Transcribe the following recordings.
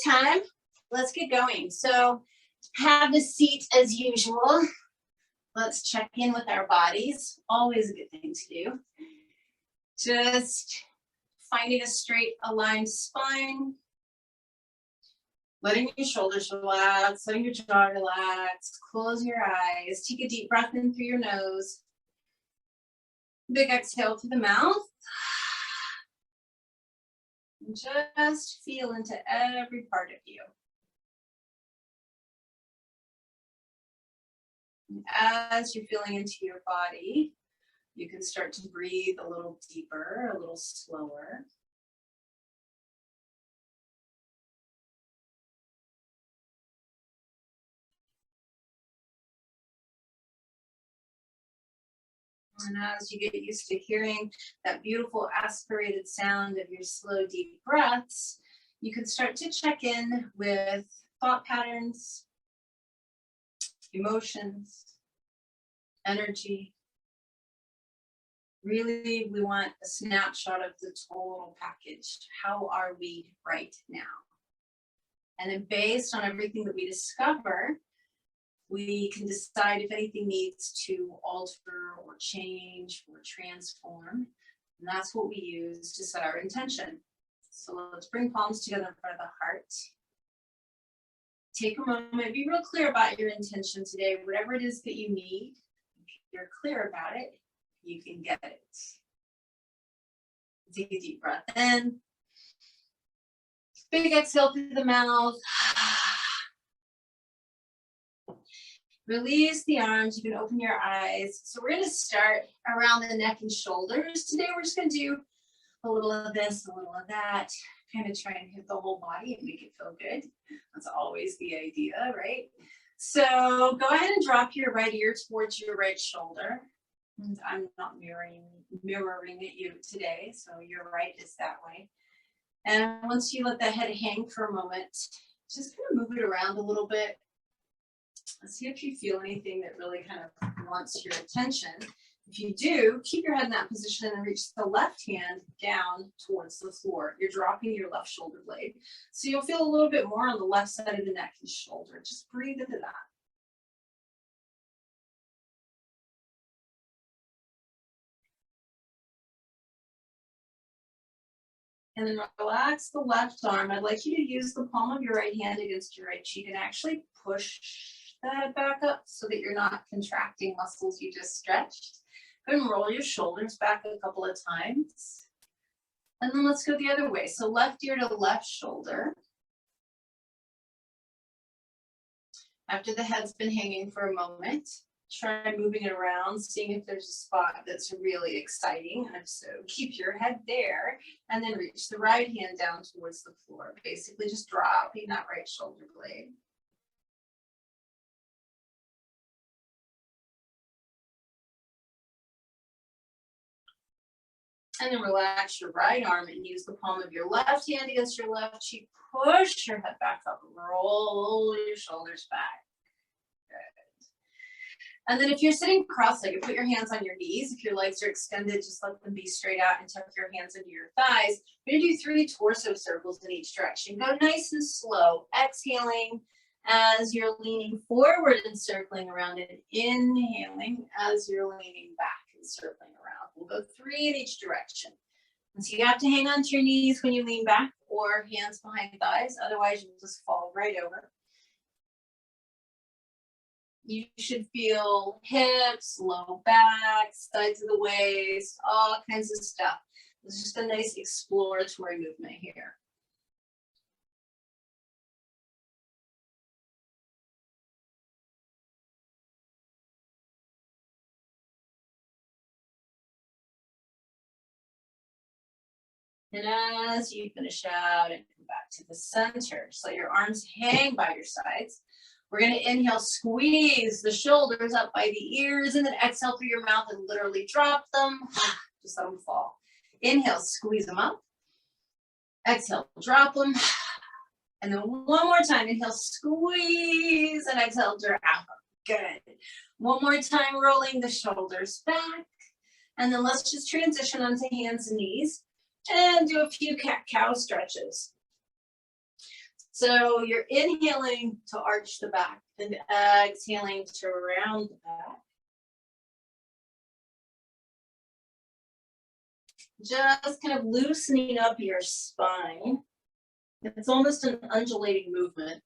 time. Let's get going. So have a seat as usual. Let's check in with our bodies. Always a good thing to do. Just finding a straight aligned spine. Letting your shoulders relax, letting your jaw relax. Close your eyes. Take a deep breath in through your nose. Big exhale through the mouth. And just feel into every part of you. And as you're feeling into your body, you can start to breathe a little deeper, a little slower. And as you get used to hearing that beautiful aspirated sound of your slow, deep breaths, you can start to check in with thought patterns, emotions, energy. Really, we want a snapshot of the total package. How are we right now? And then based on everything that we discover, we can decide if anything needs to alter or change or transform. And that's what we use to set our intention. So let's bring palms together in front of the heart. Take a moment, be real clear about your intention today. Whatever it is that you need, if you're clear about it, you can get it. Take a deep breath in. Big exhale through the mouth. Release the arms, you can open your eyes. So we're gonna start around the neck and shoulders. Today we're just gonna do a little of this, a little of that, kind of try and hit the whole body and make it feel good. That's always the idea, right? So go ahead and drop your right ear towards your right shoulder. And I'm not mirroring at you today, so your right is that way. And once you let the head hang for a moment, just kind of move it around a little bit. Let's see if you feel anything that really kind of wants your attention. If you do, keep your head in that position and reach the left hand down towards the floor. You're dropping your left shoulder blade. So you'll feel a little bit more on the left side of the neck and shoulder. Just breathe into that. And then relax the left arm. I'd like you to use the palm of your right hand against your right cheek and actually push the head back up so that you're not contracting muscles you just stretched. Go ahead and roll your shoulders back a couple of times. And then let's go the other way. So left ear to left shoulder. After the head's been hanging for a moment, try moving it around, seeing if there's a spot that's really exciting. And if so, keep your head there and then reach the right hand down towards the floor. Basically just dropping that right shoulder blade. And then relax your right arm and use the palm of your left hand against your left cheek. Push your head back up. Roll your shoulders back. Good. And then if you're sitting cross-legged, put your hands on your knees. If your legs are extended, just let them be straight out and tuck your hands into your thighs. We're going to do 3 torso circles in each direction. Go nice and slow. Exhaling as you're leaning forward and circling around, and inhaling as you're leaning back and circling around. We'll go 3 in each direction. And so you have to hang on to your knees when you lean back or hands behind thighs. Otherwise, you'll just fall right over. You should feel hips, low back, sides of the waist, all kinds of stuff. It's just a nice exploratory movement here. And as you finish out and come back to the center, so your arms hang by your sides. We're going to inhale, squeeze the shoulders up by the ears, and then exhale through your mouth and literally drop them. Just let them fall. Inhale, squeeze them up. Exhale, drop them. And then one more time, inhale, squeeze, and exhale, drop them. Good. One more time, rolling the shoulders back. And then let's just transition onto hands and knees and do a few cat-cow stretches. So you're inhaling to arch the back and exhaling to round the back. Just kind of loosening up your spine. It's almost an undulating movement.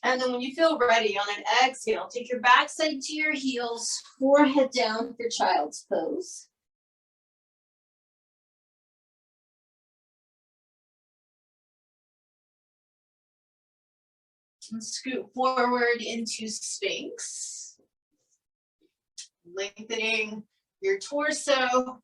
And then when you feel ready on an exhale, take your backside to your heels, forehead down for child's pose. And scoot forward into Sphinx. Lengthening your torso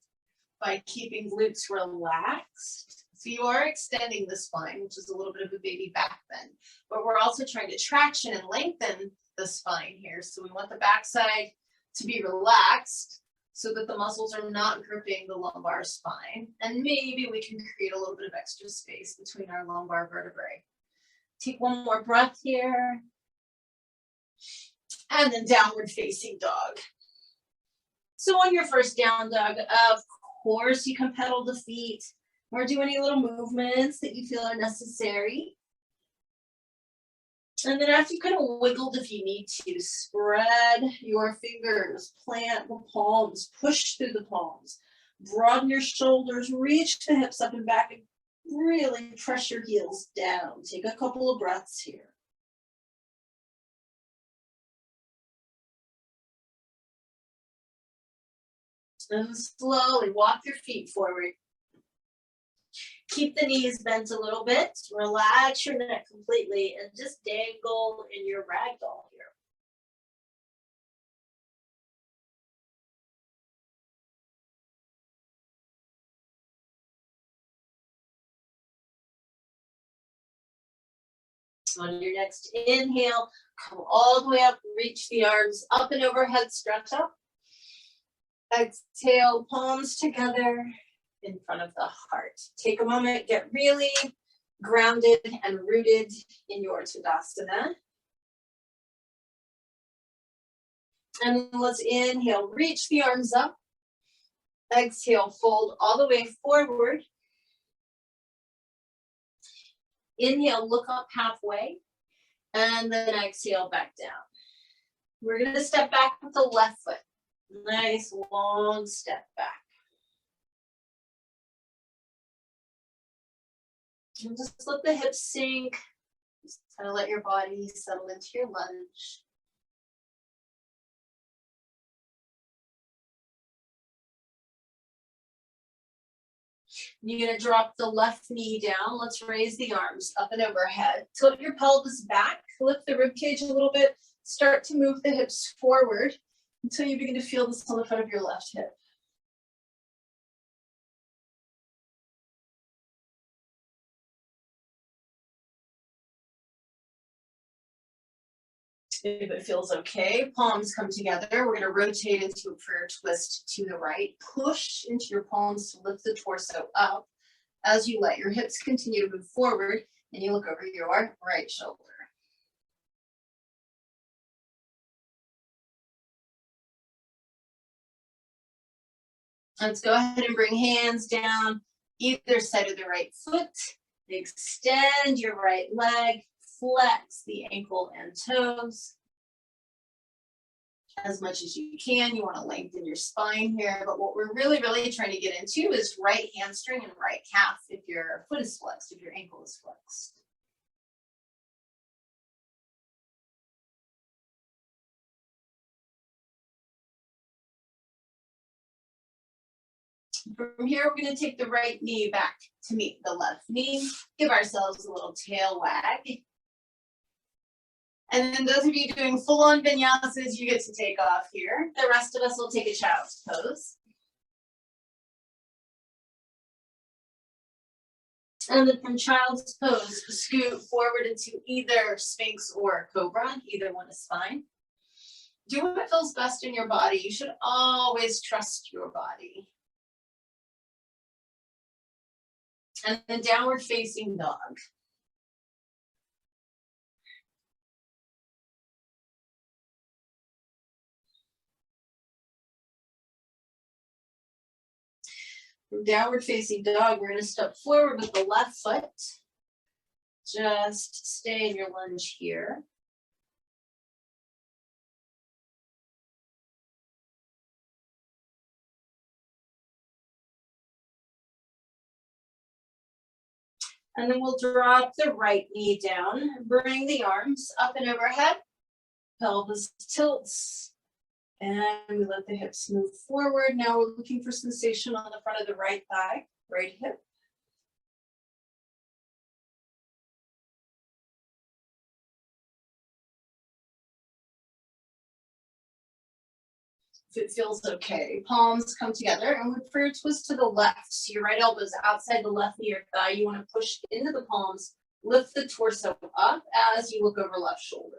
by keeping glutes relaxed. So you are extending the spine, which is a little bit of a baby back bend, but we're also trying to traction and lengthen the spine here. So we want the backside to be relaxed so that the muscles are not gripping the lumbar spine. And maybe we can create a little bit of extra space between our lumbar vertebrae. Take one more breath here. And then downward facing dog. So on your first down dog, of course, you can pedal the feet or do any little movements that you feel are necessary. And then after you kind of wiggled, if you need to, spread your fingers, plant the palms, push through the palms, broaden your shoulders, reach the hips up and back, and really press your heels down. Take a couple of breaths here. And slowly walk your feet forward. Keep the knees bent a little bit. Relax your neck completely and just dangle in your ragdoll here. On your next inhale, come all the way up, reach the arms up and overhead, stretch up. Exhale, palms together in front of the heart. Take a moment, get really grounded and rooted in your Tadasana. And let's inhale, reach the arms up. Exhale, fold all the way forward. Inhale, look up halfway. And then exhale back down. We're going to step back with the left foot. Nice long step back. And just let the hips sink. Just kind of let your body settle into your lunge. You're going to drop the left knee down. Let's raise the arms up and overhead. Tilt your pelvis back. Lift the rib cage a little bit. Start to move the hips forward until you begin to feel this on the front of your left hip. If it feels okay, palms come together. We're going to rotate into a prayer twist to the right. Push into your palms to lift the torso up as you let your hips continue to move forward and you look over your right shoulder. Let's go ahead and bring hands down either side of the right foot. Extend your right leg. Flex the ankle and toes as much as you can. You want to lengthen your spine here, but what we're really trying to get into is right hamstring and right calf if your foot is flexed, if your ankle is flexed. From here, we're going to take the right knee back to meet the left knee. Give ourselves a little tail wag. And then those of you doing full-on vinyasas, you get to take off here. The rest of us will take a child's pose. And then from child's pose, scoot forward into either Sphinx or Cobra. Either one is fine. Do what feels best in your body. You should always trust your body. And then downward facing dog. From downward facing dog, we're gonna step forward with the left foot. Just stay in your lunge here. And then we'll drop the right knee down, bring the arms up and overhead, pelvis tilts, and we let the hips move forward. Now we're looking for sensation on the front of the right thigh, right hip. If it feels okay, palms come together and we prayer twist to the left. So your right elbow is outside the left knee or thigh. You want to push into the palms, lift the torso up as you look over left shoulder.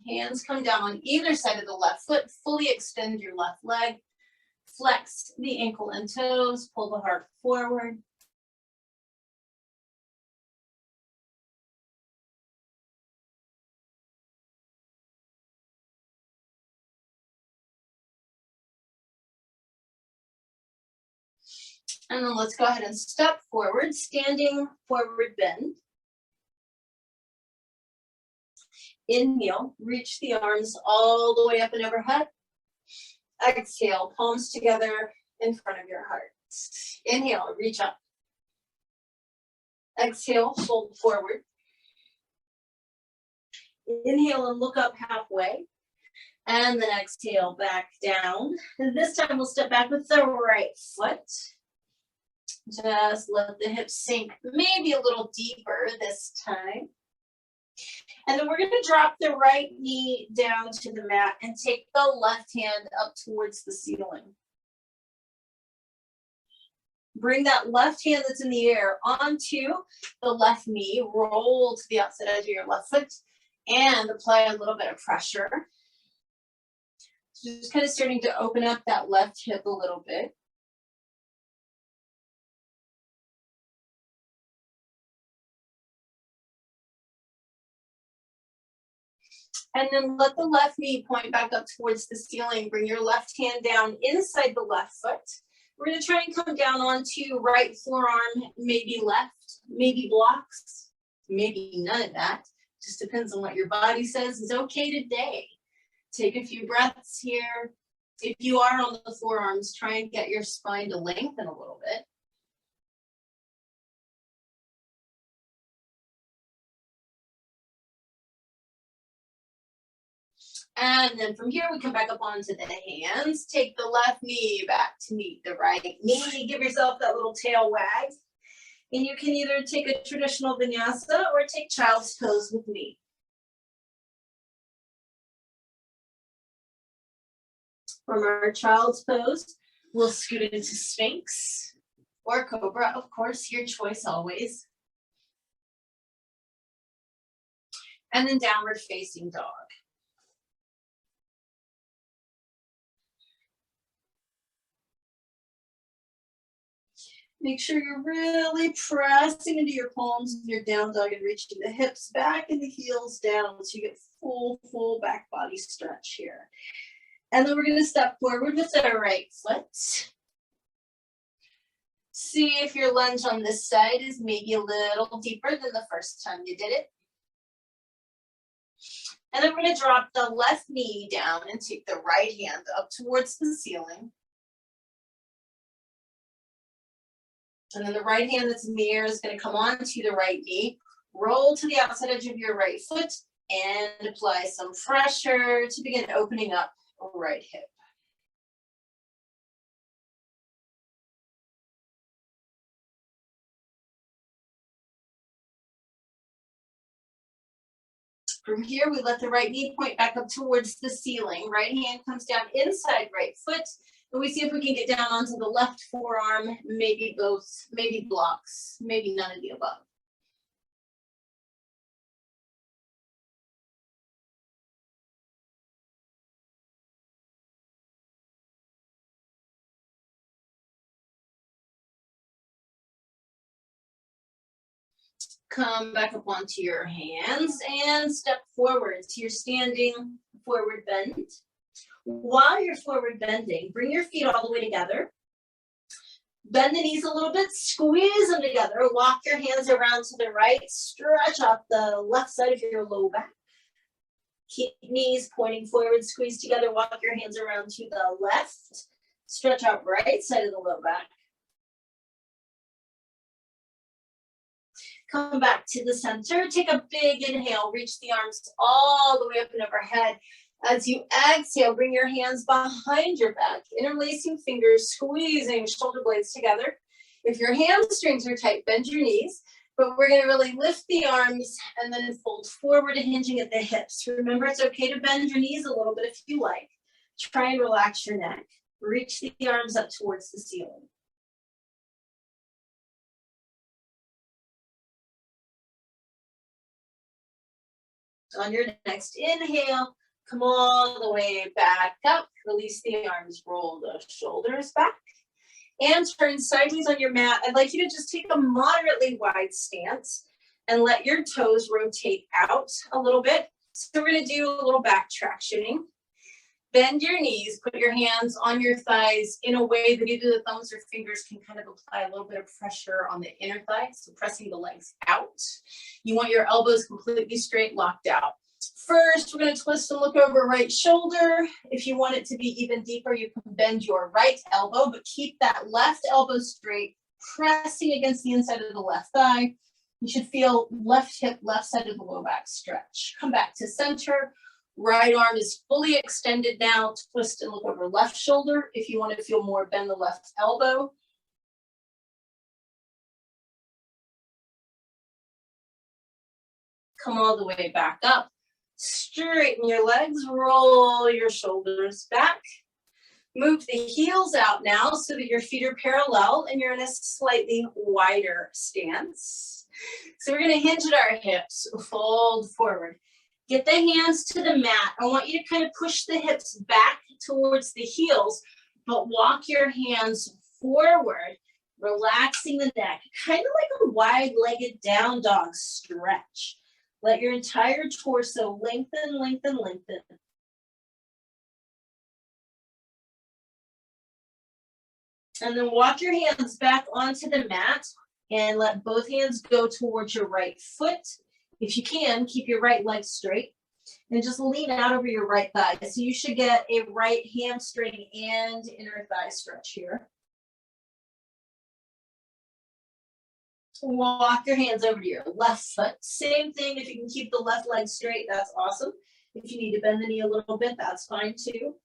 Hands come down on either side of the left foot. Fully extend your left leg. Flex the ankle and toes. Pull the heart forward. And then let's go ahead and step forward, standing forward bend. Inhale, reach the arms all the way up and overhead. Exhale, palms together in front of your heart. Inhale, reach up. Exhale, fold forward. Inhale and look up halfway. And then exhale, back down. And this time we'll step back with the right foot. Just let the hips sink maybe a little deeper this time. And then we're going to drop the right knee down to the mat and take the left hand up towards the ceiling. Bring that left hand that's in the air onto the left knee, roll to the outside edge of your left foot, and apply a little bit of pressure. So just kind of starting to open up that left hip a little bit. And then let the left knee point back up towards the ceiling. Bring your left hand down inside the left foot. We're going to try and come down onto right forearm, maybe left, maybe blocks, maybe none of that. Just depends on what your body says is okay today. Take a few breaths here. If you are on the forearms, try and get your spine to lengthen a little bit. And then from here, we come back up onto the hands. Take the left knee back to meet the right knee. Give yourself that little tail wag. And you can either take a traditional vinyasa or take child's pose with me. From our child's pose, we'll scoot into Sphinx or Cobra, of course, your choice always. And then downward facing dog. Make sure you're really pressing into your palms and your down dog and reaching the hips back and the heels down so you get full back body stretch here. And then we're going to step forward with our right foot. See if your lunge on this side is maybe a little deeper than the first time you did it. And then we're going to drop the left knee down and take the right hand up towards the ceiling. And then the right hand that's in the air is going to come onto the right knee, roll to the outside edge of your right foot, and apply some pressure to begin opening up right hip. From here, we let the right knee point back up towards the ceiling. Right hand comes down inside right foot. And we see if we can get down onto the left forearm, maybe both, maybe blocks, maybe none of the above. Come back up onto your hands and step forward. So you're standing forward bend. While you're forward bending, bring your feet all the way together. Bend the knees a little bit, squeeze them together. Walk your hands around to the right. Stretch out the left side of your low back. Keep knees pointing forward, squeeze together. Walk your hands around to the left. Stretch out right side of the low back. Come back to the center. Take a big inhale. Reach the arms all the way up and overhead. As you exhale, bring your hands behind your back, interlacing fingers, squeezing shoulder blades together. If your hamstrings are tight, bend your knees, but we're going to really lift the arms and then fold forward, hinging at the hips. Remember, it's okay to bend your knees a little bit if you like. Try and relax your neck. Reach the arms up towards the ceiling. On your next inhale, come all the way back up. Release the arms, roll the shoulders back. And turn sideways on your mat. I'd like you to just take a moderately wide stance and let your toes rotate out a little bit. So we're going to do a little back tractioning. Bend your knees, put your hands on your thighs in a way that either the thumbs or fingers can kind of apply a little bit of pressure on the inner thigh, so pressing the legs out. You want your elbows completely straight, locked out. First, we're going to twist and look over right shoulder. If you want it to be even deeper, you can bend your right elbow, but keep that left elbow straight, pressing against the inside of the left thigh. You should feel left hip, left side of the low back stretch. Come back to center. Right arm is fully extended now. Twist and look over left shoulder. If you want to feel more, bend the left elbow. Come all the way back up. Straighten your legs, roll your shoulders back. Move the heels out now so that your feet are parallel and you're in a slightly wider stance. So we're going to hinge at our hips, fold forward. Get the hands to the mat. I want you to kind of push the hips back towards the heels, but walk your hands forward, relaxing the neck, kind of like a wide-legged down dog stretch. Let your entire torso lengthen, lengthen, lengthen. And then walk your hands back onto the mat and let both hands go towards your right foot. If you can, keep your right leg straight and just lean out over your right thigh. So you should get a right hamstring and inner thigh stretch here. Walk your hands over to your left foot. Same thing, if you can keep the left leg straight, that's awesome. If you need to bend the knee a little bit, that's fine too.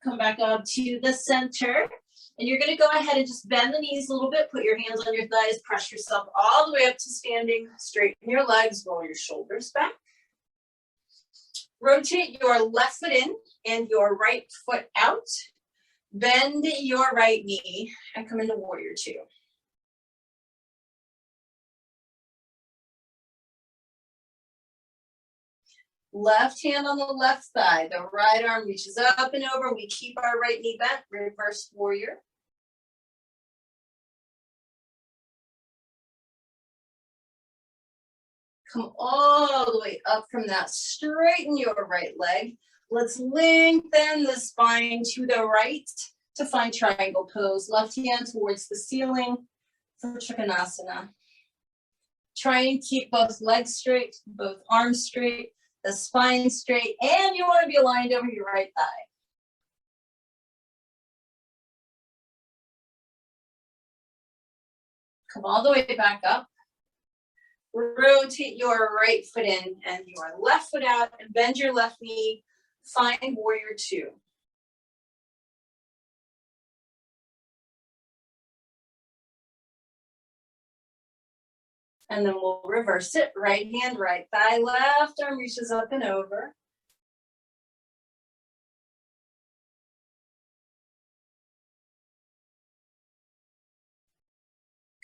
Come back up to the center. And you're going to go ahead and just bend the knees a little bit. Put your hands on your thighs. Press yourself all the way up to standing. Straighten your legs. Roll your shoulders back. Rotate your left foot in and your right foot out. Bend your right knee and come into warrior two. Left hand on the left thigh. The right arm reaches up and over. We keep our right knee bent. Reverse warrior. Come all the way up from that. Straighten your right leg. Let's lengthen the spine to the right to find triangle pose. Left hand towards the ceiling for Trikonasana. Try and keep both legs straight, both arms straight, the spine straight, and you want to be aligned over your right thigh. Come all the way back up. Rotate your right foot in and your left foot out and bend your left knee. Find warrior two. And then we'll reverse it. Right hand, right thigh, left arm reaches up and over.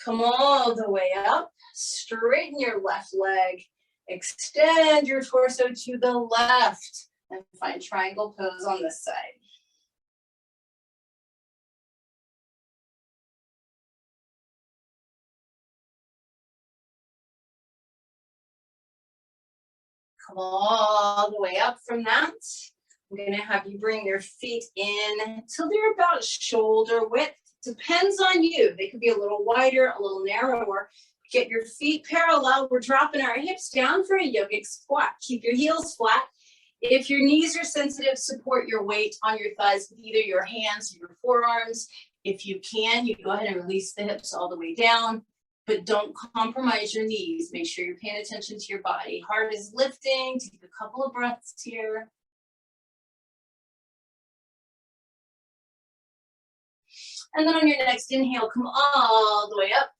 Come all the way up. Straighten your left leg. Extend your torso to the left and find triangle pose on this side. Come all the way up from that. I'm gonna have you bring your feet in till they're about shoulder width. Depends on you. They could be a little wider, a little narrower. Get your feet parallel. We're dropping our hips down for a yogic squat. Keep your heels flat. If your knees are sensitive, support your weight on your thighs with either your hands or your forearms. If you can, you go ahead and release the hips all the way down, but don't compromise your knees. Make sure you're paying attention to your body. Heart is lifting. Take a couple of breaths here. And then on your next inhale, come all the way up.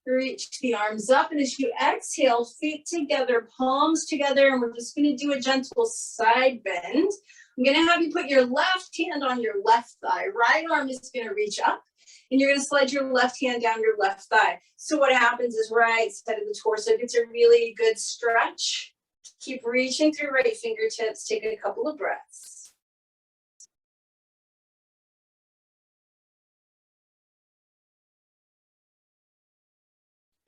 Reach the arms up, and as you exhale, feet together, palms together, and we're just going to do a gentle side bend. I'm going to have you put your left hand on your left thigh. Right arm is going to reach up, and you're going to slide your left hand down your left thigh. So what happens is right side of the torso gets a really good stretch. Keep reaching through right fingertips. Take a couple of breaths.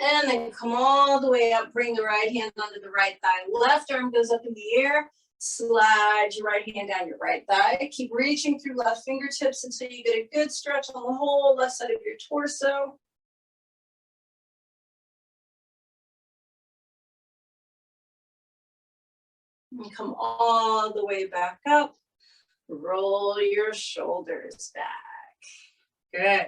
And then come all the way up, bring the right hand onto the right thigh. Left arm goes up in the air, slide your right hand down your right thigh. Keep reaching through left fingertips until you get a good stretch on the whole left side of your torso. And come all the way back up. Roll your shoulders back. Good.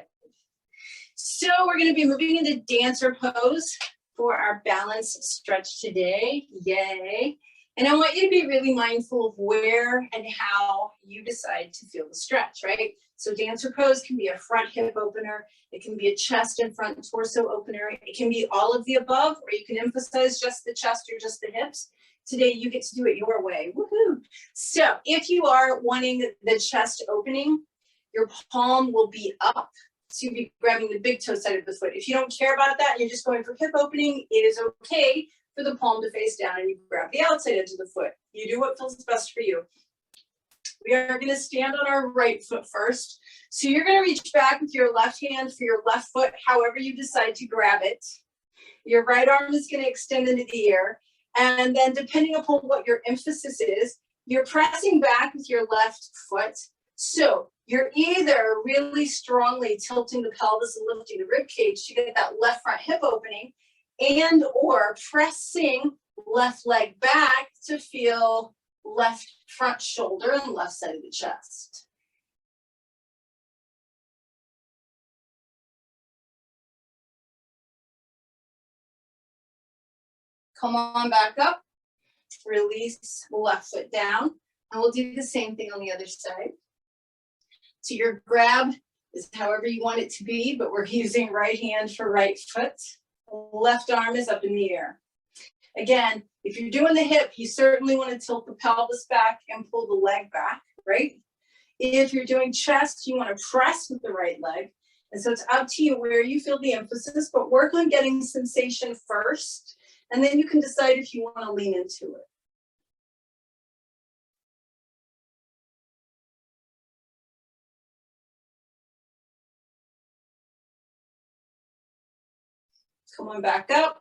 So we're going to be moving into dancer pose for our balance stretch today. Yay. And I want you to be really mindful of where and how you decide to feel the stretch, right? So dancer pose can be a front hip opener. It can be a chest and front torso opener. It can be all of the above, or you can emphasize just the chest or just the hips. Today you get to do it your way. Woohoo. So if you are wanting the chest opening, your palm will be up. So you'll be grabbing the big toe side of the foot. If you don't care about that and you're just going for hip opening, it is okay for the palm to face down and you grab the outside edge of the foot. You do what feels best for you. We are going to stand on our right foot first. So you're going to reach back with your left hand for your left foot, however you decide to grab it. Your right arm is going to extend into the air. And then depending upon what your emphasis is, you're pressing back with your left foot. So you're either really strongly tilting the pelvis and lifting the rib cage to get that left front hip opening, and or pressing left leg back to feel left front shoulder and left side of the chest. Come on back up, release the left foot down, and we'll do the same thing on the other side. So your grab is however you want it to be, but we're using right hand for right foot. Left arm is up in the air. Again, if you're doing the hip, you certainly want to tilt the pelvis back and pull the leg back, right? If you're doing chest, you want to press with the right leg. And so it's up to you where you feel the emphasis, but work on getting sensation first, and then you can decide if you want to lean into it. Come on back up,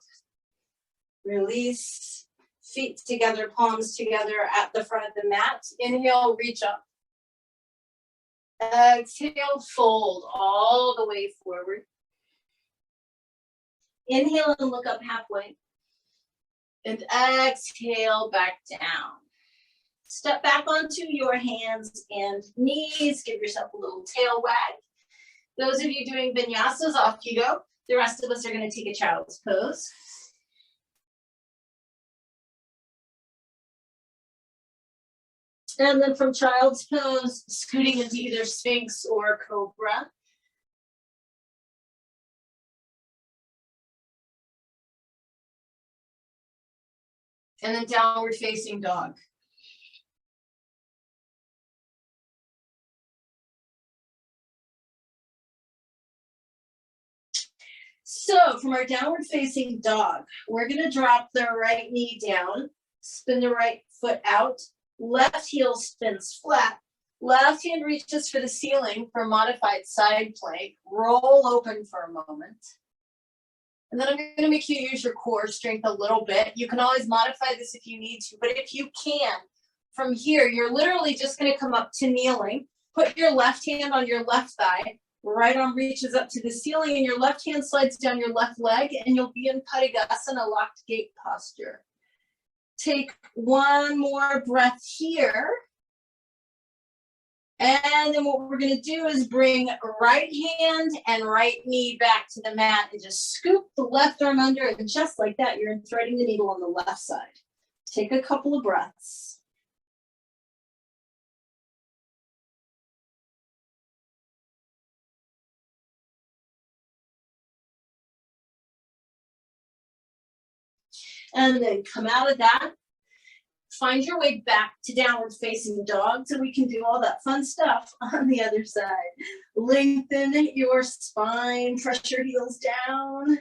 release, feet together, palms together at the front of the mat. Inhale, reach up. Exhale, fold all the way forward. Inhale and look up halfway. And exhale back down. Step back onto your hands and knees. Give yourself a little tail wag. Those of you doing vinyasas, off you go. The rest of us are going to take a child's pose. And then from child's pose, scooting into either Sphinx or Cobra. And then downward facing dog. So from our downward facing dog, we're going to drop the right knee down, spin the right foot out, left heel spins flat, left hand reaches for the ceiling for modified side plank, roll open for a moment. And then I'm going to make you use your core strength a little bit. You can always modify this if you need to, but if you can, from here, you're literally just going to come up to kneeling, put your left hand on your left thigh, right arm reaches up to the ceiling, and your left hand slides down your left leg, and you'll be in Parigasana, locked gate posture. Take one more breath here. And then what we're going to do is bring right hand and right knee back to the mat and just scoop the left arm under, and just like that, you're threading the needle on the left side. Take a couple of breaths. And then come out of that. Find your way back to downward facing dog so we can do all that fun stuff on the other side. Lengthen your spine, press your heels down,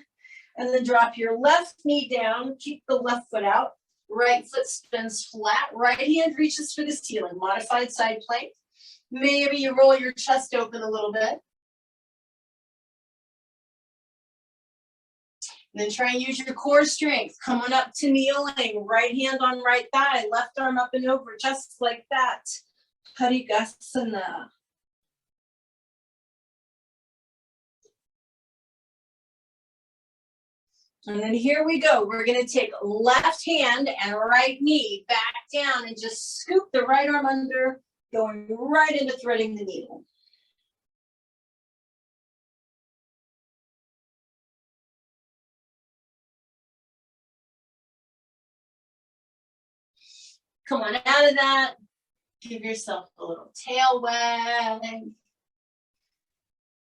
and then drop your left knee down. Keep the left foot out. Right foot spins flat. Right hand reaches for the ceiling. Modified side plank. Maybe you roll your chest open a little bit. And then try and use your core strength. Coming up to kneeling, right hand on right thigh, left arm up and over, just like that. Parigasana. And then here we go. We're going to take left hand and right knee back down and just scoop the right arm under, going right into threading the needle. Come on out of that. Give yourself a little tail wag.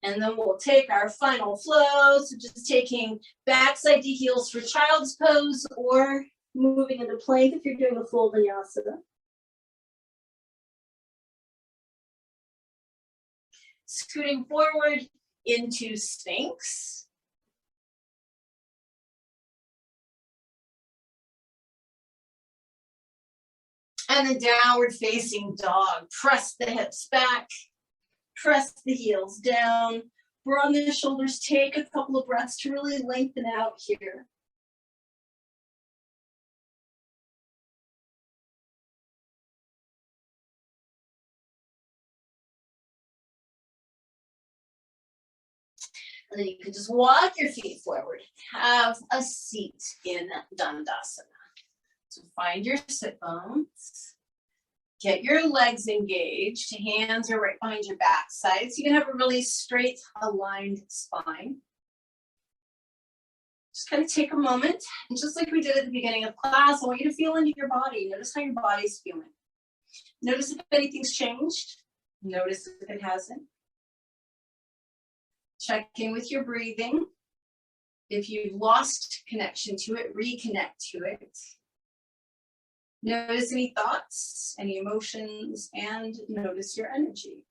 And then we'll take our final flow. So just taking backside to heels for child's pose, or moving into plank if you're doing a full vinyasa. Scooting forward into Sphinx. And then downward facing dog. Press the hips back. Press the heels down. Broaden the shoulders. Take a couple of breaths to really lengthen out here. And then you can just walk your feet forward. Have a seat in Dandasana. So find your sit bones. Get your legs engaged. Hands are right behind your back side, so you can have a really straight, aligned spine. Just kind of take a moment, and just like we did at the beginning of class, I want you to feel into your body. Notice how your body's feeling. Notice if anything's changed. Notice if it hasn't. Check in with your breathing. If you've lost connection to it, reconnect to it. Notice any thoughts, any emotions, and notice your energy.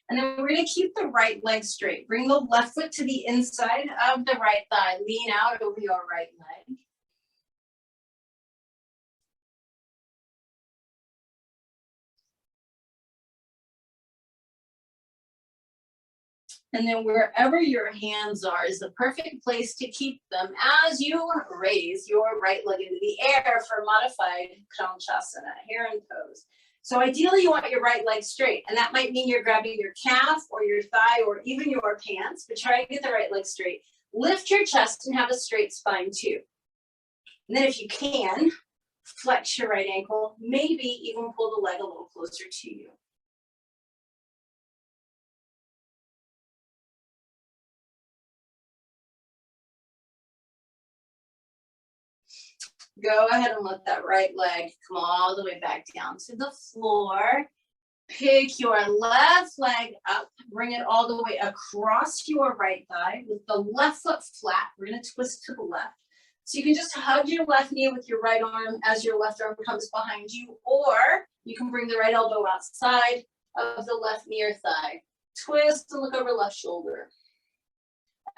And then we're going to keep the right leg straight. Bring the left foot to the inside of the right thigh. Lean out over your right leg. And then wherever your hands are is the perfect place to keep them as you raise your right leg into the air for modified Kramchasana, heron pose. So ideally you want your right leg straight, and that might mean you're grabbing your calf or your thigh or even your pants, but try to get the right leg straight. Lift your chest and have a straight spine too. And then if you can, flex your right ankle, maybe even pull the leg a little closer to you. Go ahead and let that right leg come all the way back down to the floor. Pick your left leg up, bring it all the way across your right thigh with the left foot flat. We're going to twist to the left. So you can just hug your left knee with your right arm as your left arm comes behind you, or you can bring the right elbow outside of the left knee or thigh. Twist and look over left shoulder.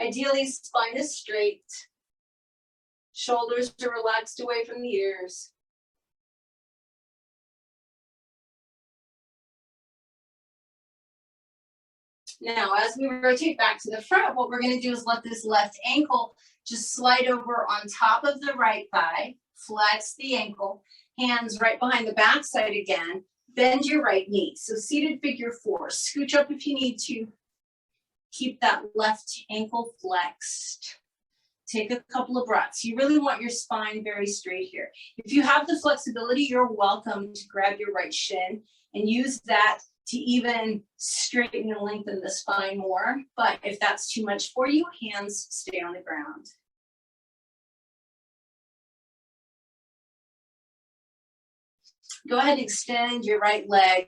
Ideally, spine is straight. Shoulders are relaxed away from the ears. Now, as we rotate back to the front, what we're gonna do is let this left ankle just slide over on top of the right thigh, flex the ankle, hands right behind the backside again, bend your right knee. So seated figure four, scooch up if you need to. Keep that left ankle flexed. Take a couple of breaths. You really want your spine very straight here. If you have the flexibility, you're welcome to grab your right shin and use that to even straighten and lengthen the spine more. But if that's too much for you, hands stay on the ground. Go ahead and extend your right leg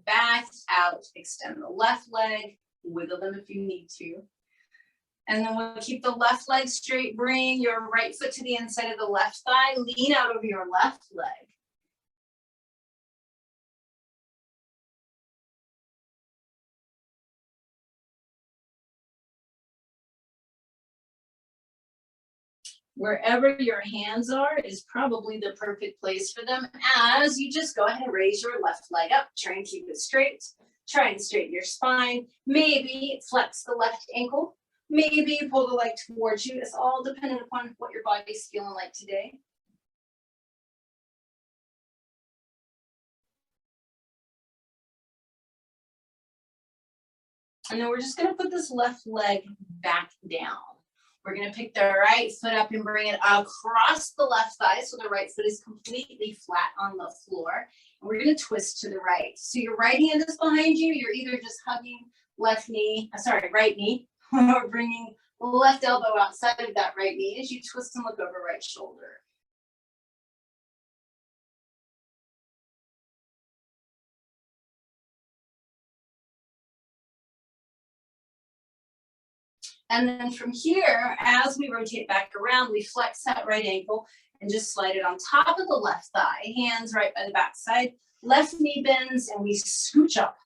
back out. Extend the left leg. Wiggle them if you need to. And then we'll keep the left leg straight. Bring your right foot to the inside of the left thigh. Lean out over your left leg. Wherever your hands are is probably the perfect place for them, as you just go ahead and raise your left leg up. Try and keep it straight. Try and straighten your spine. Maybe flex the left ankle. Maybe pull the leg towards you. It's all dependent upon what your body's feeling like today. And then we're just gonna put this left leg back down. We're gonna pick the right foot up and bring it across the left thigh so the right foot is completely flat on the floor. And we're gonna twist to the right. So your right hand is behind you. You're either just hugging right knee, or bringing left elbow outside of that right knee as you twist and look over right shoulder. And then from here, as we rotate back around, we flex that right ankle and just slide it on top of the left thigh. Hands right by the backside. Left knee bends and we scooch up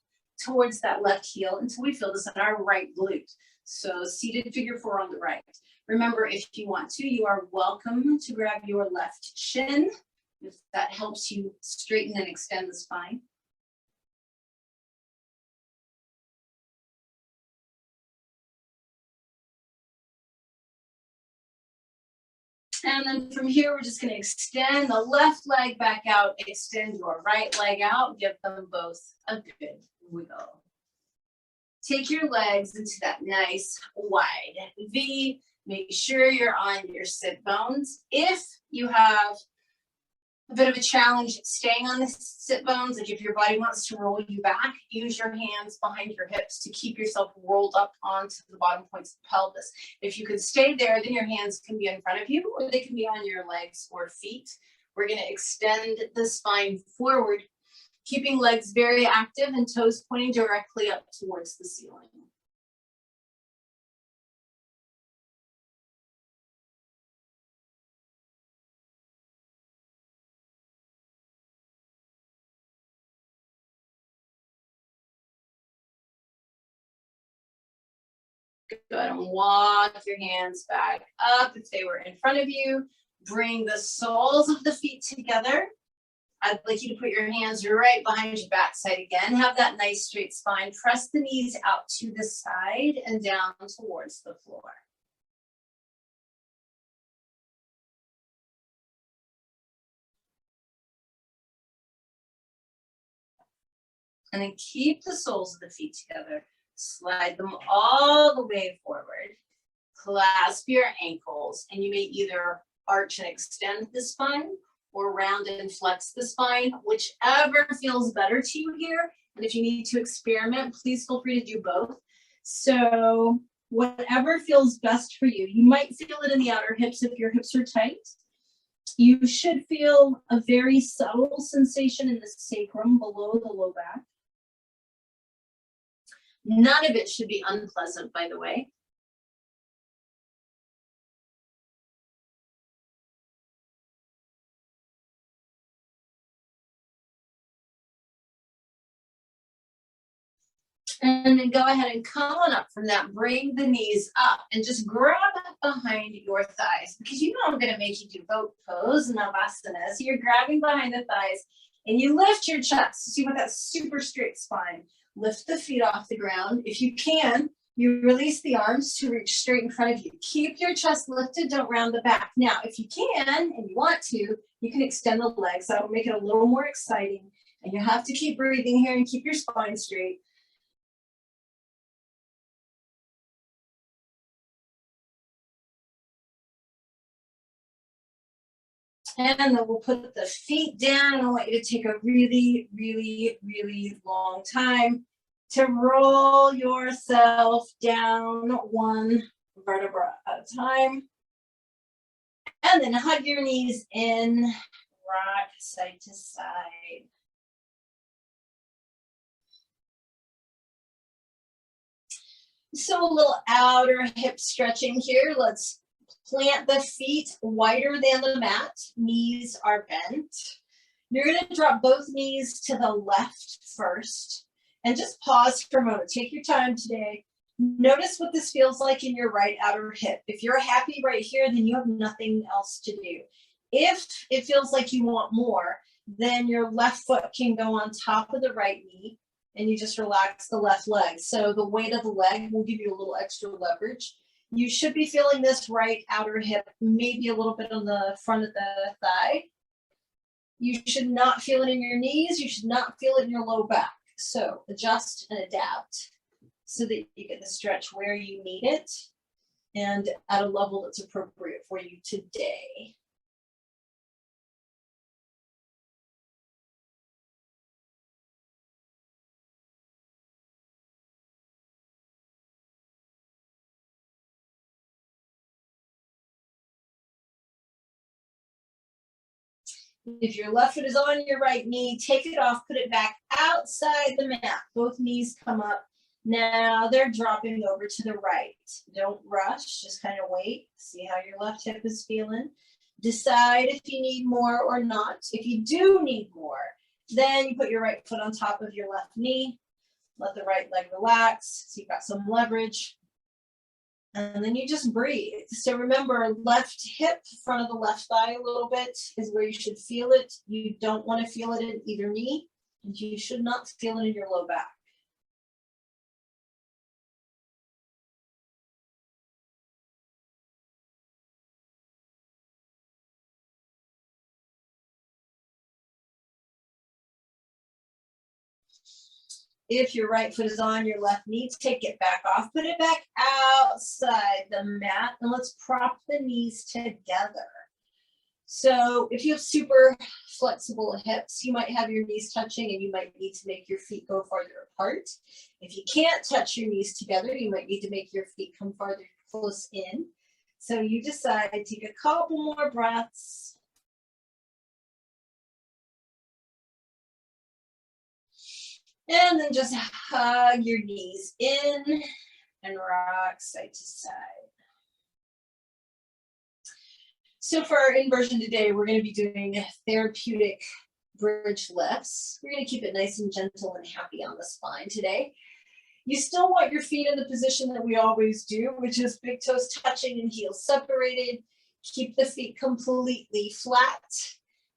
towards that left heel until we feel this in our right glute. So seated figure four on the right. Remember, if you want to, you are welcome to grab your left shin if that helps you straighten and extend the spine. And then from here, we're just going to extend the left leg back out, extend your right leg out, give them both a good wiggle. Take your legs into that nice wide V. Make sure you're on your sit bones. If you have a bit of a challenge staying on the sit bones, like if your body wants to roll you back, use your hands behind your hips to keep yourself rolled up onto the bottom points of the pelvis. If you could stay there, then your hands can be in front of you or they can be on your legs or feet. We're going to extend the spine forward, keeping legs very active and toes pointing directly up towards the ceiling. Go ahead and walk your hands back up if they were in front of you. Bring the soles of the feet together. I'd like you to put your hands right behind your backside again. Have that nice straight spine. Press the knees out to the side and down towards the floor. And then keep the soles of the feet together. Slide them all the way forward. Clasp your ankles, and you may either arch and extend the spine or round and flex the spine, whichever feels better to you here. And if you need to experiment, please feel free to do both. So whatever feels best for you. You might feel it in the outer hips if your hips are tight. You should feel a very subtle sensation in the sacrum below the low back. None of it should be unpleasant, by the way. And then go ahead and come on up from that. Bring the knees up and just grab behind your thighs, because you know I'm going to make you do boat pose, Navasana. So you're grabbing behind the thighs and you lift your chest. So you want that super straight spine. Lift the feet off the ground. If you can, you release the arms to reach straight in front of you. Keep your chest lifted, don't round the back. Now, if you can and you want to, you can extend the legs. That will make it a little more exciting. And you have to keep breathing here and keep your spine straight. And then we'll put the feet down. I want you to take a really, really, really long time to roll yourself down one vertebra at a time. And then hug your knees in, rock side to side. So a little outer hip stretching here. Let's plant the feet wider than the mat. Knees are bent. You're going to drop both knees to the left first and just pause for a moment. Take your time today. Notice what this feels like in your right outer hip. If you're happy right here, then you have nothing else to do. If it feels like you want more, then your left foot can go on top of the right knee and you just relax the left leg. So the weight of the leg will give you a little extra leverage. You should be feeling this right outer hip, maybe a little bit on the front of the thigh. You should not feel it in your knees. You should not feel it in your low back. So adjust and adapt so that you get the stretch where you need it and at a level that's appropriate for you today. If your left foot is on your right knee, take it off, put it back outside the mat. Both knees come up. Now they're dropping over to the right. Don't rush, just kind of wait. See how your left hip is feeling. Decide if you need more or not. If you do need more, then you put your right foot on top of your left knee. Let the right leg relax so you've got some leverage. And then you just breathe. So remember, left hip, front of the left thigh a little bit is where you should feel it. You don't want to feel it in either knee, and you should not feel it in your low back. If your right foot is on your left knee, take it back off, put it back outside the mat, and let's prop the knees together. So if you have super flexible hips, you might have your knees touching and you might need to make your feet go farther apart. If you can't touch your knees together, you might need to make your feet come farther close in. So you decide, take a couple more breaths. And then just hug your knees in and rock side to side. So for our inversion today, we're going to be doing therapeutic bridge lifts. We're going to keep it nice and gentle and happy on the spine today. You still want your feet in the position that we always do, which is big toes touching and heels separated. Keep the feet completely flat.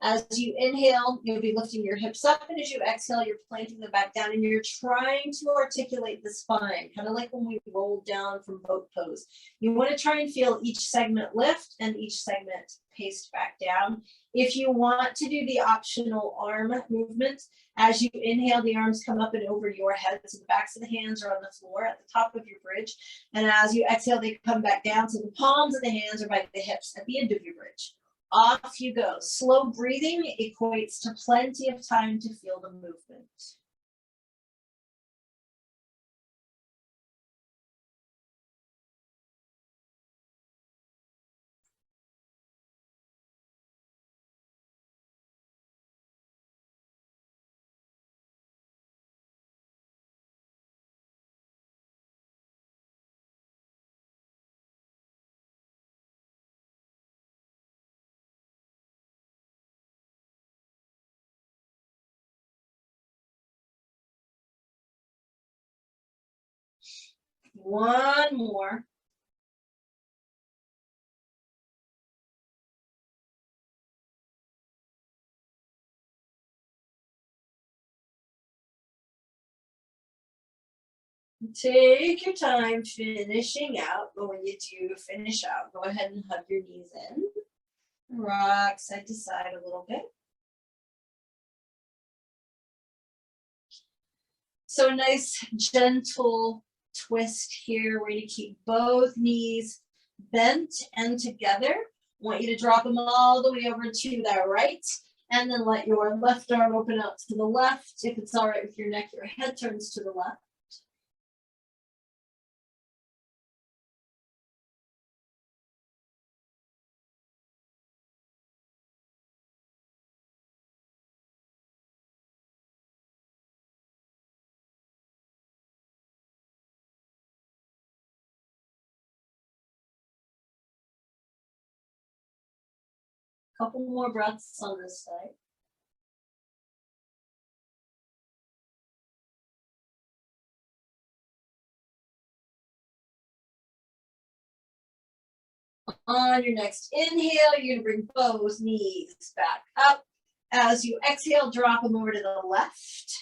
As you inhale, you'll be lifting your hips up, and as you exhale, you're planting them back down, and you're trying to articulate the spine, kind of like when we rolled down from boat pose. You want to try and feel each segment lift and each segment paced back down. If you want to do the optional arm movement, as you inhale, the arms come up and over your head, so the backs of the hands are on the floor at the top of your bridge, and as you exhale, they come back down, so the palms of the hands are by the hips at the end of your bridge. Off you go. Slow breathing equates to plenty of time to feel the movement. One more. Take your time finishing out, but when you do finish out, go ahead and hug your knees in. Rock side to side a little bit. So a nice gentle twist here. We're going to keep both knees bent and together. I want you to drop them all the way over to the right, and then let your left arm open out to the left. If it's all right with your neck, your head turns to the left. Couple more breaths on this side. On your next inhale, you're going to bring both knees back up. As you exhale, drop them over to the left.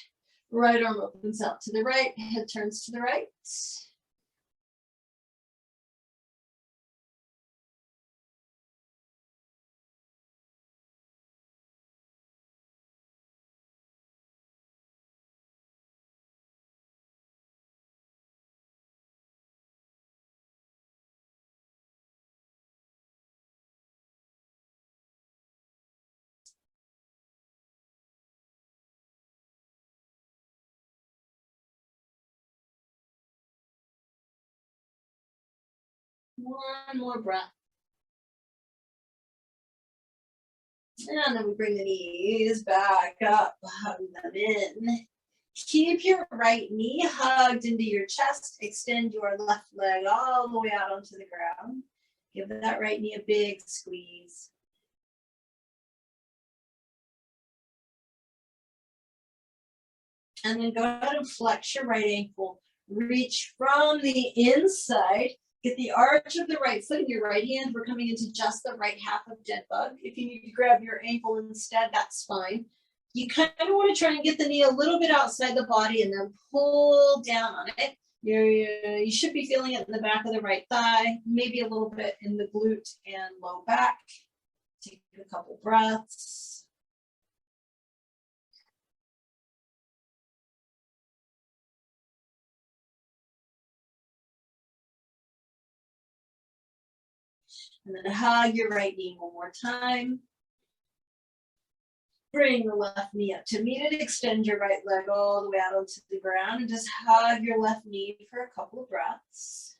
Right arm opens out to the right, head turns to the right. One more breath. And then we bring the knees back up, hug them in. Keep your right knee hugged into your chest. Extend your left leg all the way out onto the ground. Give that right knee a big squeeze. And then go ahead and flex your right ankle. Reach from the inside. Get the arch of the right foot in your right hand. We're coming into just the right half of dead bug. If you need to grab your ankle instead, that's fine. You kind of want to try and get the knee a little bit outside the body and then pull down on it. You should be feeling it in the back of the right thigh, maybe a little bit in the glute and low back. Take a couple breaths. And then hug your right knee one more time. Bring the left knee up to meet it. Extend your right leg all the way out onto the ground and just hug your left knee for a couple of breaths.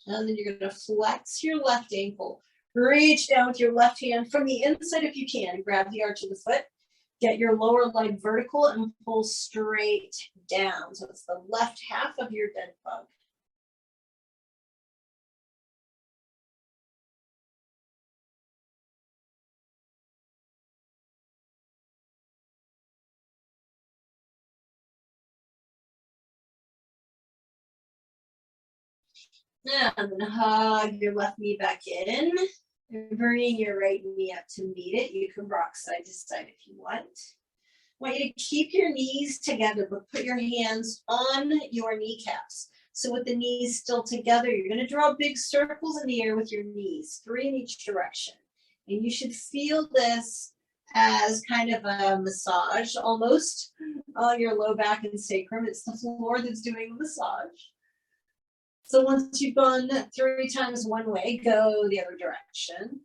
And then you're going to flex your left ankle. Reach down with your left hand from the inside if you can. Grab the arch of the foot. Get your lower leg vertical and pull straight down. So it's the left half of your dead bug. And then hug your left knee back in. Bring your right knee up to meet it. You can rock side to side if you want. I want you to keep your knees together, but put your hands on your kneecaps. So with the knees still together, you're going to draw big circles in the air with your knees, 3 in each direction. And you should feel this as kind of a massage almost on your low back and sacrum. It's the floor that's doing the massage. So once you've gone 3 times one way, go the other direction.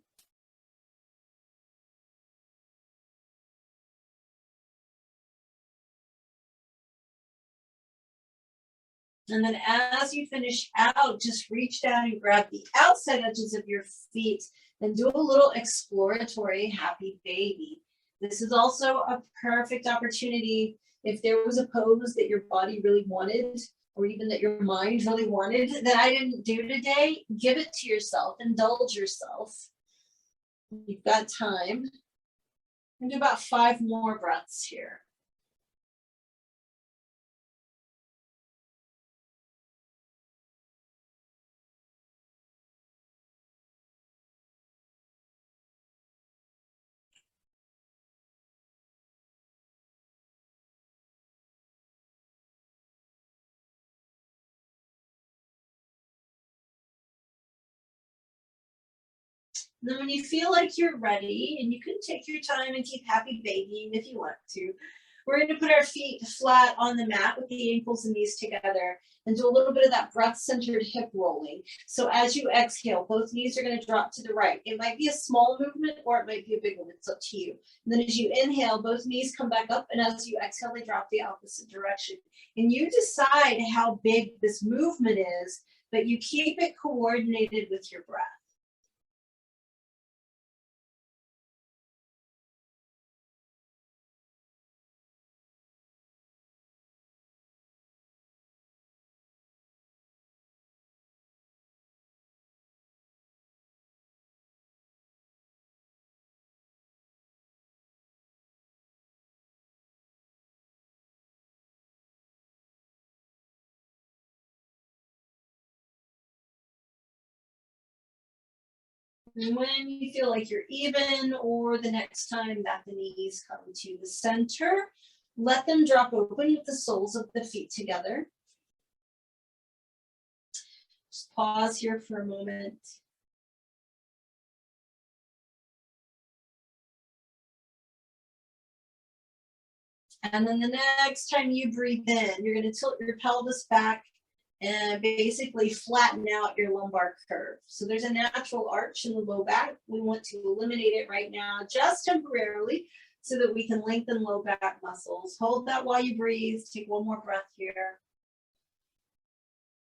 And then as you finish out, just reach down and grab the outside edges of your feet and do a little exploratory happy baby. This is also a perfect opportunity if there was a pose that your body really wanted, or even that your mind really wanted that I didn't do today, give it to yourself, indulge yourself. You've got time. And do about 5 more breaths here. And then when you feel like you're ready, and you can take your time and keep happy babying if you want to, we're going to put our feet flat on the mat with the ankles and knees together and do a little bit of that breath-centered hip rolling. So as you exhale, both knees are going to drop to the right. It might be a small movement or it might be a big one. It's up to you. And then as you inhale, both knees come back up, and as you exhale, they drop the opposite direction. And you decide how big this movement is, but you keep it coordinated with your breath. And when you feel like you're even, or the next time that the knees come to the center, let them drop open with the soles of the feet together. Just pause here for a moment. And then the next time you breathe in, you're going to tilt your pelvis back and basically flatten out your lumbar curve. So there's a natural arch in the low back. We want to eliminate it right now, just temporarily, so that we can lengthen low back muscles. Hold that while you breathe. Take one more breath here.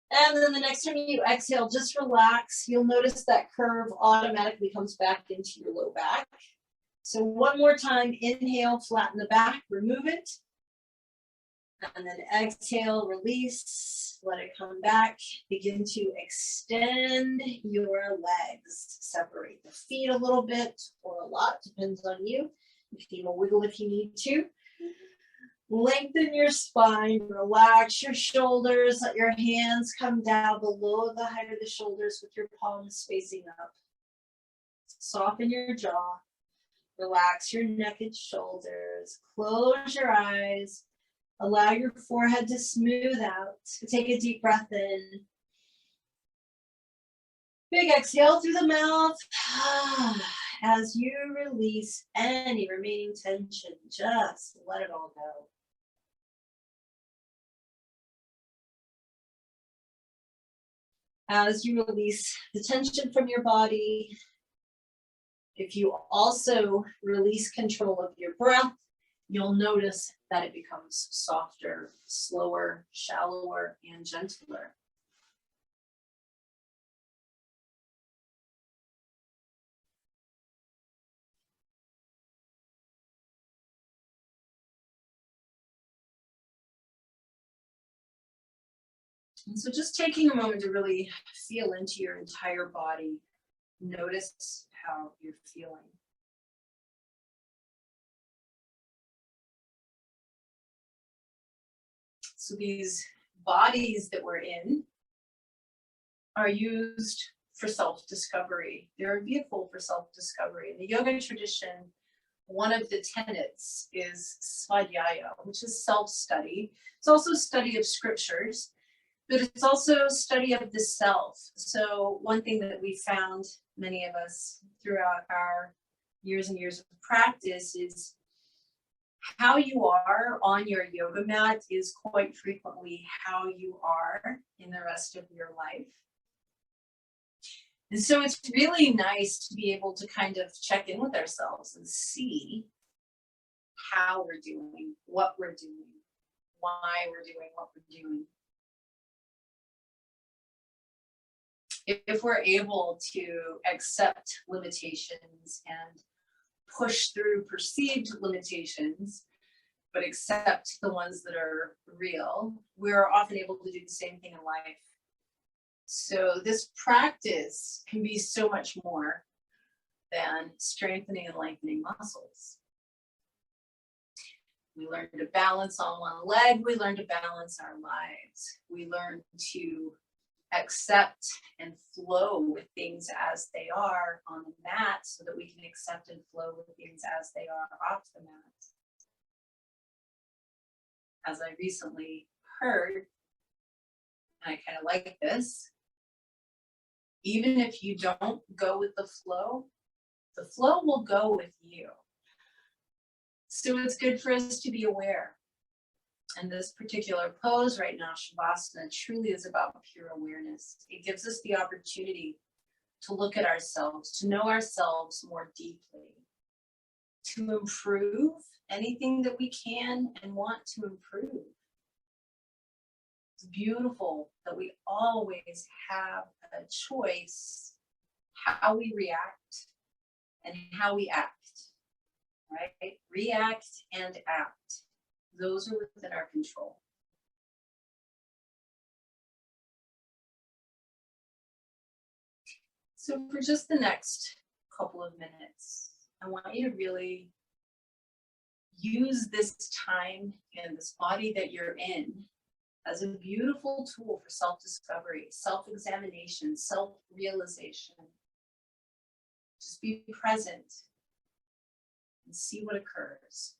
And then the next time you exhale, just relax. You'll notice that curve automatically comes back into your low back. So one more time, inhale, flatten the back, remove it. And then exhale, release, let it come back. Begin to extend your legs. Separate the feet a little bit or a lot, depends on you. You can even wiggle if you need to. Lengthen your spine, relax your shoulders, let your hands come down below the height of the shoulders with your palms facing up. Soften your jaw, relax your neck and shoulders, close your eyes. Allow your forehead to smooth out. Take a deep breath in. Big exhale through the mouth. As you release any remaining tension, just let it all go. As you release the tension from your body, if you also release control of your breath, you'll notice that it becomes softer, slower, shallower, and gentler. And so just taking a moment to really feel into your entire body, notice how you're feeling. So these bodies that we're in are used for self-discovery. They're a vehicle for self-discovery. In the yoga tradition, one of the tenets is svadhyaya, which is self-study. It's also study of scriptures, but it's also study of the self. So one thing that we found, many of us, throughout our years and years of practice is how you are on your yoga mat is quite frequently how you are in the rest of your life. And so it's really nice to be able to kind of check in with ourselves and see how we're doing, what we're doing, why we're doing what we're doing. If we're able to accept limitations and push through perceived limitations, but accept the ones that are real, we're often able to do the same thing in life. So this practice can be so much more than strengthening and lengthening muscles. We learn to balance on one leg, we learn to balance our lives. We learn to accept and flow with things as they are on the mat so that we can accept and flow with things as they are off the mat. As I recently heard, and I kind of like this, even if you don't go with the flow, The flow will go with you. So it's good for us to be aware. And this particular pose right now, Shavasana, truly is about pure awareness. It gives us the opportunity to look at ourselves, to know ourselves more deeply, to improve anything that we can and want to improve. It's beautiful that we always have a choice how we react and how we act, right? React and act. Those are within our control. So for just the next couple of minutes, I want you to really use this time and this body that you're in as a beautiful tool for self-discovery, self-examination, self-realization. Just be present and see what occurs.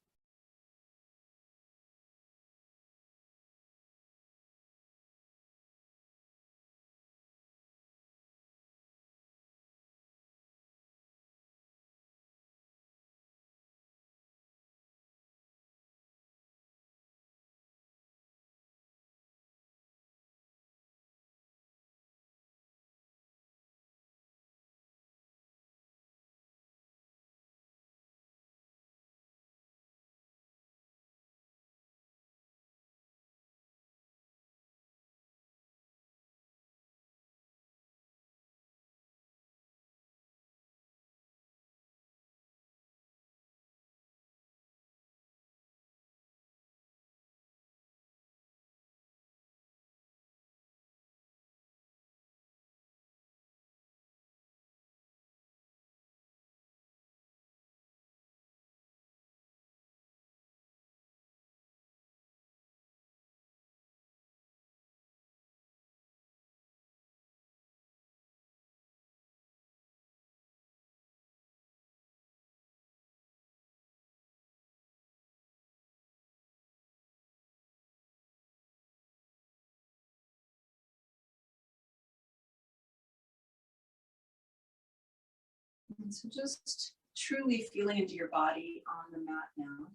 And so just truly feeling into your body on the mat now.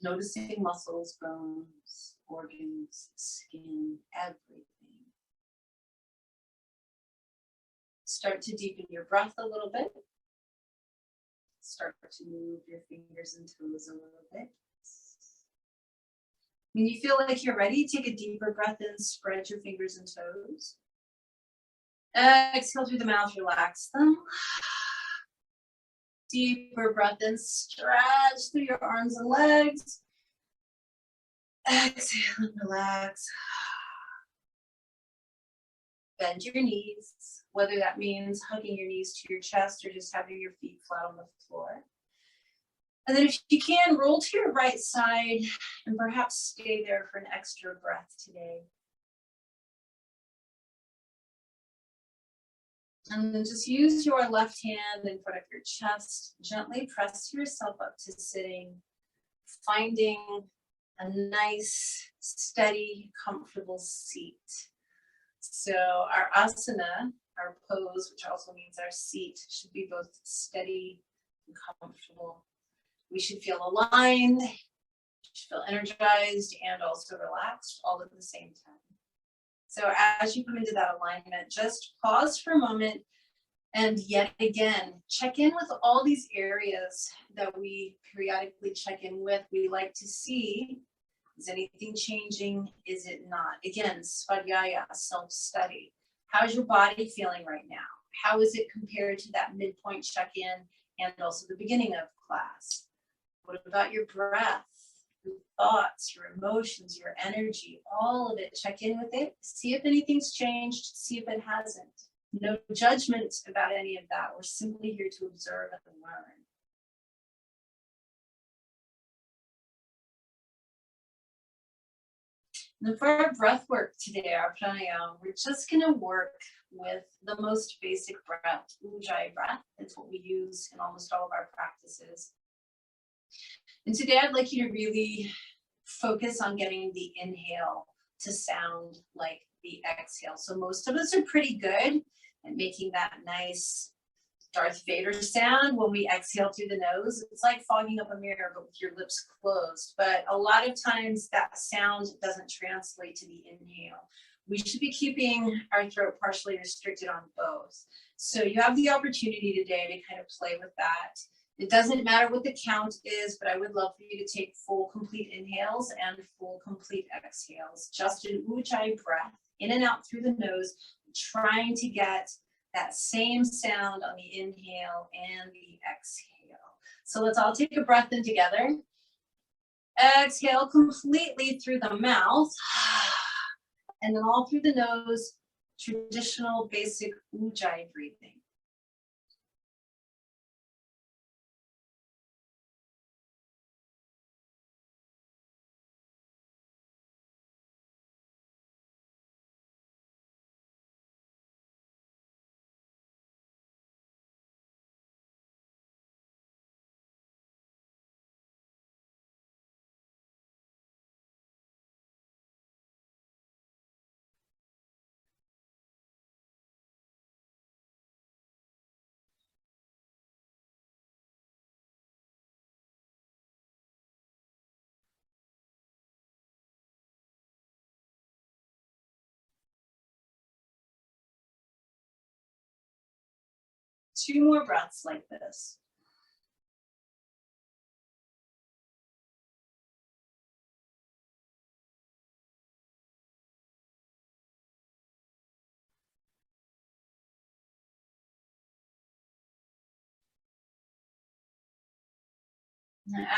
Noticing muscles, bones, organs, skin, everything. Start to deepen your breath a little bit. Start to move your fingers and toes a little bit. When you feel like you're ready, take a deeper breath in, spread your fingers and toes. Exhale through the mouth, relax them. Deeper breath in, stretch through your arms and legs. Exhale and relax. Bend your knees, whether that means hugging your knees to your chest or just having your feet flat on the floor. And then if you can, roll to your right side and perhaps stay there for an extra breath today. And then just use your left hand in front of your chest. Gently press yourself up to sitting, finding a nice, steady, comfortable seat. So our asana, our pose, which also means our seat, should be both steady and comfortable. We should feel aligned, should feel energized, and also relaxed all at the same time. So as you come into that alignment, just pause for a moment and yet again, check in with all these areas that we periodically check in with. We like to see, is anything changing? Is it not? Again, svadhyaya, self-study. How's your body feeling right now? How is it compared to that midpoint check-in and also the beginning of class? What about your breath, your thoughts, your emotions, your energy, all of it? Check in with it. See if anything's changed. See if it hasn't. No judgment about any of that. We're simply here to observe and learn. And for our breath work today, our pranayama, we're just going to work with the most basic breath, Ujjayi breath. It's what we use in almost all of our practices. And today I'd like you to really focus on getting the inhale to sound like the exhale. So most of us are pretty good at making that nice Darth Vader sound when we exhale through the nose. It's like fogging up a mirror, but with your lips closed. But a lot of times that sound doesn't translate to the inhale. We should be keeping our throat partially restricted on both. So you have the opportunity today to kind of play with that. It doesn't matter what the count is, but I would love for you to take full, complete inhales and full, complete exhales. Just an ujjayi breath, in and out through the nose, trying to get that same sound on the inhale and the exhale. So let's all take a breath in together. Exhale completely through the mouth. And then all through the nose, traditional basic ujjayi breathing. Two more breaths like this.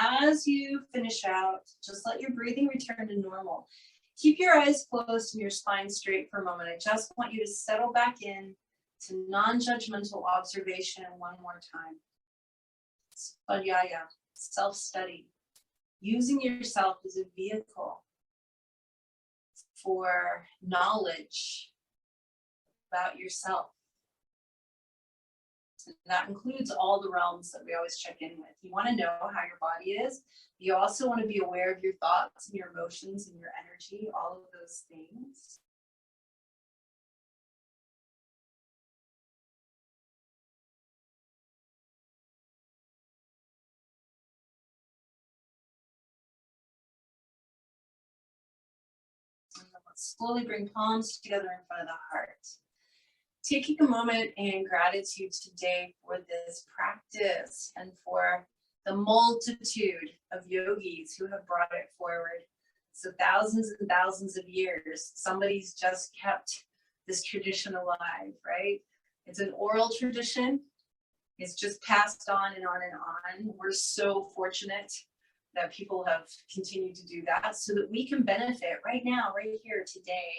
As you finish out, just let your breathing return to normal. Keep your eyes closed and your spine straight for a moment. I just want you to settle back in to non-judgmental observation one more time. Svadhyaya, self-study, using yourself as a vehicle for knowledge about yourself. And that includes all the realms that we always check in with. You want to know how your body is. You also want to be aware of your thoughts and your emotions and your energy, all of those things. And then let's slowly bring palms together in front of the heart. Taking a moment in gratitude today for this practice and for the multitude of yogis who have brought it forward. So thousands and thousands of years, somebody's just kept this tradition alive, right? It's an oral tradition. It's just passed on and on and on. We're so fortunate that people have continued to do that so that we can benefit right now, right here today,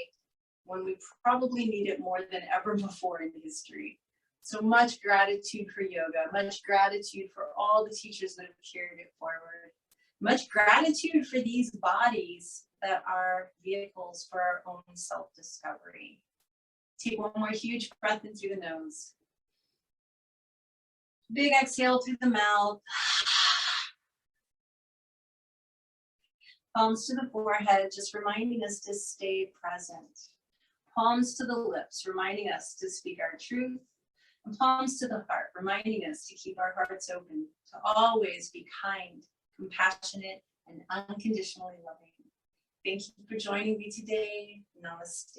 when we probably need it more than ever before in history. So much gratitude for yoga, much gratitude for all the teachers that have carried it forward, much gratitude for these bodies that are vehicles for our own self-discovery. Take one more huge breath in through the nose. Big exhale through the mouth. Palms to the forehead, just reminding us to stay present. Palms to the lips, reminding us to speak our truth. And palms to the heart, reminding us to keep our hearts open, to always be kind, compassionate, and unconditionally loving. Thank you for joining me today. Namaste.